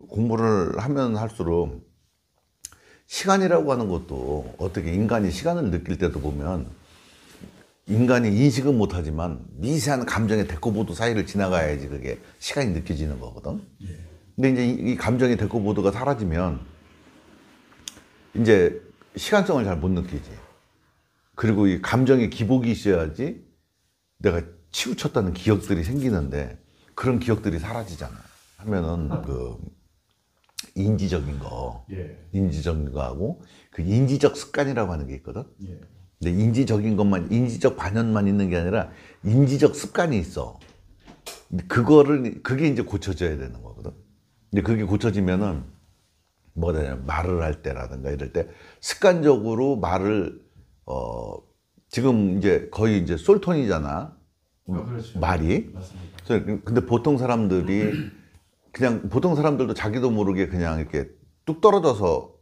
공부를 하면 할수록 시간이라고 하는 것도 어떻게 인간이 시간을 느낄 때도 보면 인간이 인식은 못하지만 미세한 감정의 데코보드 사이를 지나가야지 그게 시간이 느껴지는 거거든. 근데 이제 이 감정의 데코보드가 사라지면 이제 시간성을 잘 못 느끼지. 그리고 이 감정의 기복이 있어야지 내가 치우쳤다는 기억들이 생기는데 그런 기억들이 사라지잖아. 하면은 그 인지적인 거, 인지적인 거하고 그 인지적 습관이라고 하는 게 있거든. 근데 인지적인 것만, 인지적 반연만 있는 게 아니라 인지적 습관이 있어. 그게 이제 고쳐져야 되는 거거든. 근데 그게 고쳐지면은 뭐가 되냐, 말을 할 때라든가 이럴 때 습관적으로 말을, 지금 이제 거의 이제 솔톤이잖아. 그렇죠. 말이. 맞습니다. 근데 보통 사람들이 그냥 보통 사람들도 자기도 모르게 그냥 이렇게 뚝 떨어져서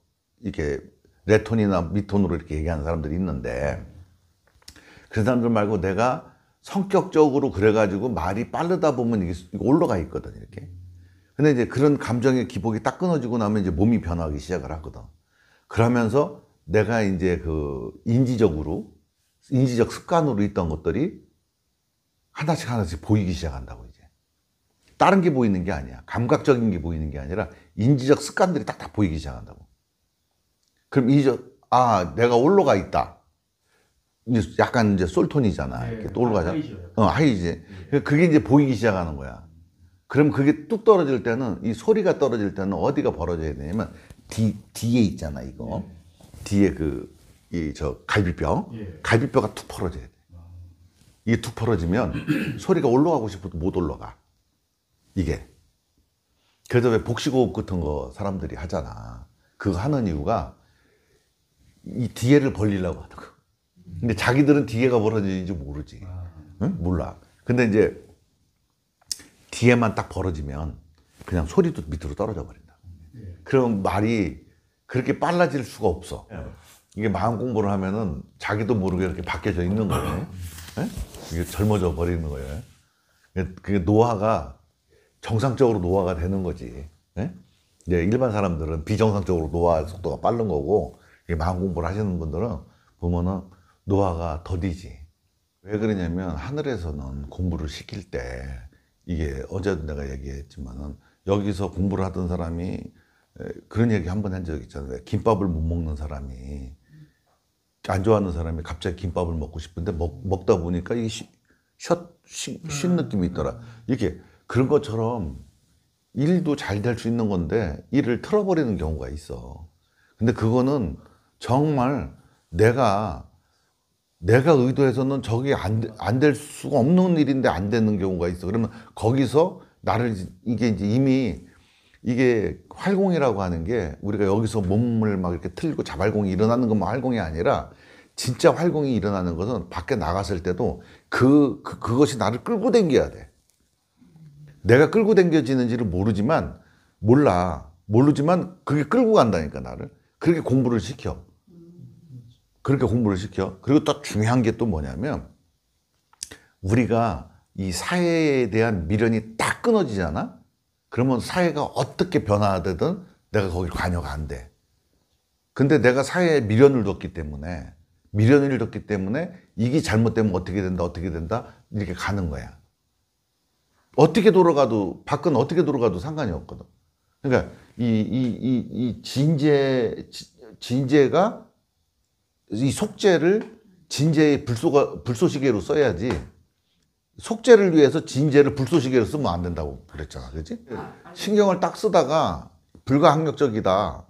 이렇게 레톤이나 미톤으로 이렇게 얘기하는 사람들이 있는데 그 사람들 말고 내가 성격적으로 그래가지고 말이 빠르다 보면 이게 올라가 있거든 이렇게. 근데 이제 그런 감정의 기복이 딱 끊어지고 나면 이제 몸이 변하기 시작을 하거든. 그러면서 내가 이제 그 인지적 습관으로 있던 것들이 하나씩 보이기 시작한다고 이제. 다른 게 보이는 게 아니야. 감각적인 게 보이는 게 아니라 인지적 습관들이 딱딱 보이기 시작한다고. 그럼 내가 올라가 있다. 이제 약간 이제 솔톤이잖아. 이렇게 또 올라가잖아. 하이지. 그게 이제 보이기 시작하는 거야. 그럼 그게 뚝 떨어질 때는 이 소리가 떨어질 때는 어디가 벌어져야 되냐면 뒤에 있잖아 이거. 뒤에 갈비뼈. 갈비뼈가 툭 벌어져야 돼. 이게 툭 벌어지면 소리가 올라가고 싶어도 못 올라가. 이게. 그래서 왜 복식호흡 같은 거 사람들이 하잖아. 그거 하는 이유가 이 뒤에를 벌리려고 하는 거. 근데 자기들은 뒤에가 벌어지는지 모르지. 응? 몰라. 근데 이제 뒤에만 딱 벌어지면 그냥 소리도 밑으로 떨어져 버린다. 그럼 말이 그렇게 빨라질 수가 없어. 이게 마음 공부를 하면은 자기도 모르게 이렇게 바뀌어져 있는 거예요. 이게 젊어져 버리는 거예요. 그게 노화가 정상적으로 노화가 되는 거지. 이제 일반 사람들은 비정상적으로 노화 속도가 빠른 거고 마음 공부를 하시는 분들은 보면은 노화가 더디지. 왜 그러냐면 하늘에서는 공부를 시킬 때 이게 어제도 내가 얘기했지만은 여기서 공부를 하던 사람이 그런 얘기 한 번 한 적 있잖아요. 김밥을 못 먹는 사람이 안 좋아하는 사람이 갑자기 김밥을 먹고 싶은데 먹다 보니까 이게 쉰 느낌이 있더라. 이렇게 그런 것처럼 일도 잘 될 수 있는 건데 일을 틀어버리는 경우가 있어. 근데 그거는 정말 내가 의도해서는 저게 안 될 수가 없는 일인데 안 되는 경우가 있어. 그러면 거기서 이게 이제 이미 이게 활공이라고 하는 게 우리가 여기서 몸을 막 이렇게 틀고 자발공이 일어나는 것만 활공이 아니라 진짜 활공이 일어나는 것은 밖에 나갔을 때도 그것이 나를 끌고 당겨야 돼. 내가 끌고 당겨지는지를 모르지만 그게 끌고 간다니까 나를. 그렇게 공부를 시켜. 그리고 또 중요한 게 또 뭐냐면 우리가 이 사회에 대한 미련이 딱 끊어지잖아. 그러면 사회가 어떻게 변화되든 내가 거기를 관여가 안 돼. 근데 내가 사회에 미련을 뒀기 때문에 이게 잘못되면 어떻게 된다 이렇게 가는 거야. 밖은 어떻게 돌아가도 상관이 없거든. 그러니까 이 진제가 이 속죄를 진제의 불쏘시개로 써야지. 속죄를 위해서 진제를 불쏘시개로 쓰면 안 된다고 그랬잖아, 그렇지? 신경을 딱 쓰다가 불가항력적이다.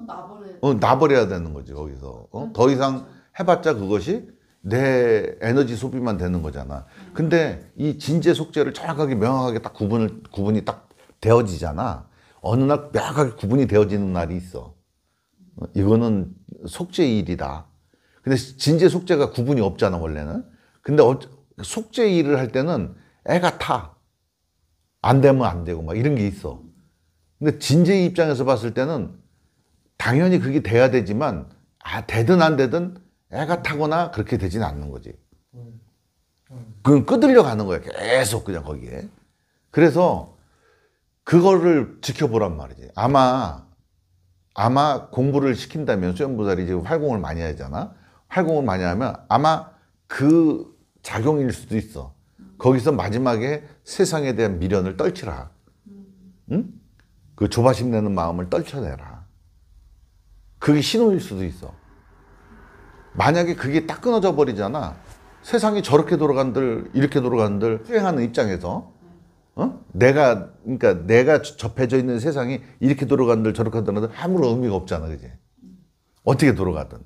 놔버려야 되는 거지 거기서. 더 이상 해봤자 그것이 내 에너지 소비만 되는 거잖아. 근데 이 진제 속죄를 정확하게 명확하게 딱 구분이 딱 되어지잖아. 어느 날 명확하게 구분이 되어지는 날이 있어. 이거는 속죄 일이다. 근데 진제 속죄가 구분이 없잖아 원래는. 근데 속죄 일을 할 때는 애가 타. 안 되면 안 되고 막 이런 게 있어. 근데 진제 입장에서 봤을 때는 당연히 그게 돼야 되지만 되든 안 되든 애가 타거나 그렇게 되지는 않는 거지. 그건 끄들려 가는 거야. 계속 그냥 거기에. 그래서 그거를 지켜보란 말이지. 아마 공부를 시킨다면 수험보살이 지금 활공을 많이 하잖아. 활공을 많이 하면 아마 그 작용일 수도 있어. 거기서 마지막에 세상에 대한 미련을 떨치라. 응? 그 조바심 내는 마음을 떨쳐내라. 그게 신호일 수도 있어. 만약에 그게 딱 끊어져 버리잖아. 세상이 저렇게 돌아간들 이렇게 돌아간들 수행하는 입장에서 그러니까 내가 접해져 있는 세상이 이렇게 돌아간들 저렇게 돌아간들 아무런 의미가 없잖아, 그지? 어떻게 돌아가든.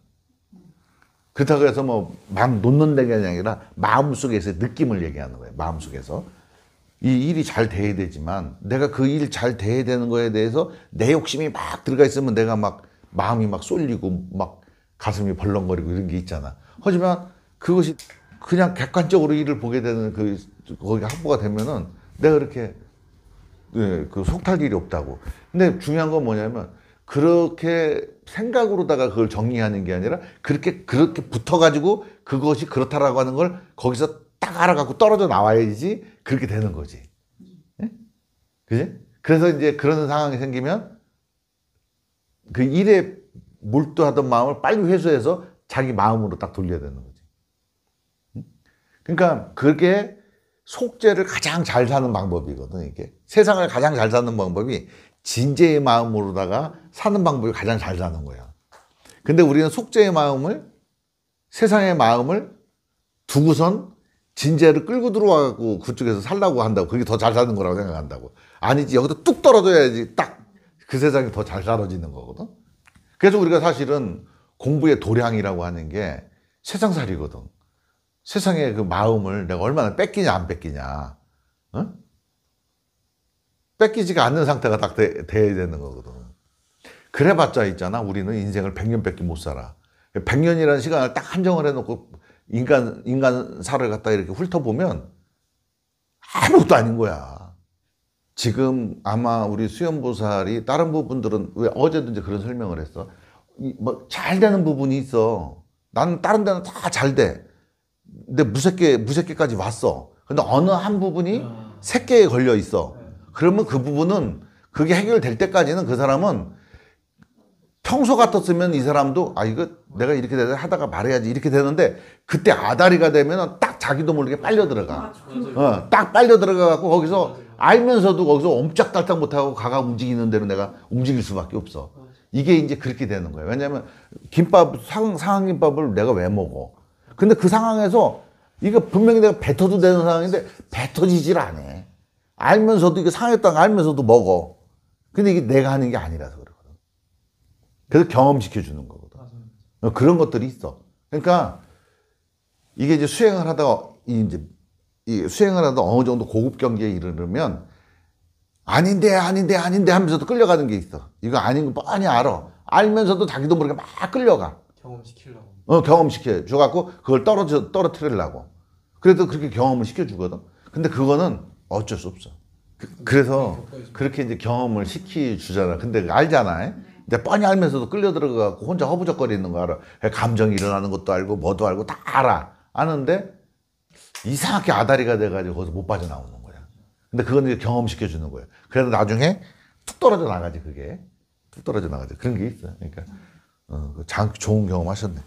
그렇다고 해서 뭐 마음 놓는 게 아니라 마음속에서의 느낌을 얘기하는 거예요. 마음속에서 이 일이 잘 돼야 되지만 내가 그 일 잘 돼야 되는 거에 대해서 내 욕심이 막 들어가 있으면 내가 막 마음이 막 쏠리고 막 가슴이 벌렁거리고 이런 게 있잖아. 하지만 그것이 그냥 객관적으로 일을 보게 되는 거기 확보가 되면은 내가 그렇게 그 속탈 일이 없다고. 근데 중요한 건 뭐냐면 그렇게 생각으로다가 그걸 정리하는 게 아니라 그렇게 붙어가지고 그것이 그렇다라고 하는 걸 거기서 딱 알아갖고 떨어져 나와야지 그렇게 되는 거지. 예? 그지? 그래서 이제 그런 상황이 생기면 그 일에 몰두하던 마음을 빨리 회수해서 자기 마음으로 딱 돌려야 되는 거지. 그러니까 그게 속죄를 가장 잘 사는 방법이거든, 이게. 세상을 가장 잘 사는 방법이 진죄의 마음으로다가 사는 방법이 가장 잘 사는 거야. 근데 우리는 속죄의 마음을, 세상의 마음을 두고선 진죄를 끌고 들어와갖고 그쪽에서 살라고 한다고. 그게 더 잘 사는 거라고 생각한다고. 아니지, 여기서 뚝 떨어져야지 딱 그 세상이 더 잘 살아지는 거거든. 그래서 우리가 사실은 공부의 도량이라고 하는 게 세상살이거든. 세상의 그 마음을 내가 얼마나 뺏기냐 안 뺏기냐. 어? 뺏기지가 않는 상태가 딱 돼야 되는 거거든. 그래봤자 있잖아. 우리는 인생을 100년밖에 못 살아. 100년이라는 시간을 딱 한정을 해놓고 인간사를 갖다 이렇게 훑어보면 아무것도 아닌 거야. 지금 아마 우리 수연보살이 다른 부분들은 왜 어제도 이제 그런 설명을 했어. 뭐 잘 되는 부분이 있어. 나는 다른 데는 다 잘 돼. 근데 무색계까지 왔어. 근데 어느 한 부분이 색계에 걸려 있어. 그러면 그 부분은 그게 해결될 때까지는 그 사람은 평소 같았으면 이 사람도 이거 내가 이렇게 하다가 말해야지 이렇게 되는데 그때 아다리가 되면 딱 자기도 모르게 빨려 들어가. 딱 빨려 들어가 갖고 거기서 알면서도 거기서 옴짝달싹 못하고 가가 움직이는 대로 내가 움직일 수밖에 없어. 이게 이제 그렇게 되는 거예요. 왜냐하면 상황김밥을 내가 왜 먹어? 근데 그 상황에서 이거 분명히 내가 뱉어도 되는 상황인데 뱉어지질 않아. 알면서도 이게 상했다는 거 알면서도 먹어. 근데 이게 내가 하는 게 아니라서 그러거든. 그래서 경험시켜 주는 거거든. 그런 것들이 있어. 그러니까 이게 이제 수행을 하다가 어느 정도 고급 경지에 이르면 아닌데 하면서도 끌려가는 게 있어. 이거 아닌 거 뻔히 알아. 알면서도 자기도 모르게 막 끌려가. 경험시키려고. 경험시켜 줘갖고 그걸 떨어뜨리려고. 그래도 그렇게 경험을 시켜주거든. 근데 그거는 어쩔 수 없어. 그래서 그렇게 이제 경험을 시켜주잖아. 근데 알잖아. 근데 뻔히 알면서도 끌려 들어가고 혼자 허부적거리는 거 알아. 감정이 일어나는 것도 알고 뭐도 알고 다 알아. 아는데 이상하게 아다리가 돼가지고 거기서 못 빠져나오는 거야. 근데 그건 이제 경험시켜 주는 거야. 그래도 나중에 툭 떨어져 나가지, 그게. 툭 떨어져 나가지. 그런 게 있어. 그러니까 좋은 경험 하셨네.